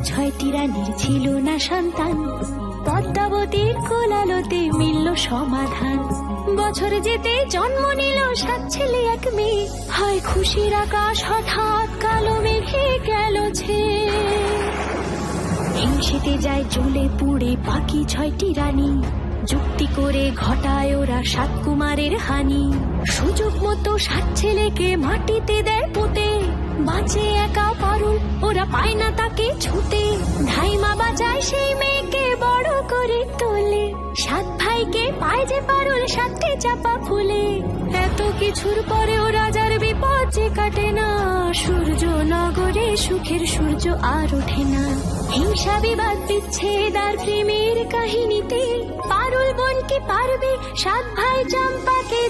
ছয়টি রানীর ছিল না সন্তান, পদ্মাবতীর কোলালোতে মিলল সমাধান। বছর যেতে জন্ম নিল 7 ছেলে 1 মেয়ে, হয় খুশির আকাশ হঠাৎ কালো মেঘে গেল ছেয়ে। হিংসেতে যায় জ্বলে পুড়ে বাকি 6টি রানী, যুক্তি করে ঘটায় ওরা 7 কুমারের হানি। সুযোগ মতো 7 ছেলেকে মাটিতে দেয় পুঁতে, বাঁচে একা পারুল, ওরা পায় না তাকে ছুতে। ধাইমা বাজায় সেই মেয়েকে বড় করে তোলে, 7 ভাইকে পায় যে পারুল 7টি চাপা ফুলে। এত কিছুর পরেও রাজার বিপদ যে কাটে না, সূর্য নগরে সুখের সূর্য আর ওঠে না। হিংসা বিবাদ বিচ্ছেদ আর প্রেমের কাহিনীতে পারুল বোন কি পারবে 7 ভাই চম্পাকে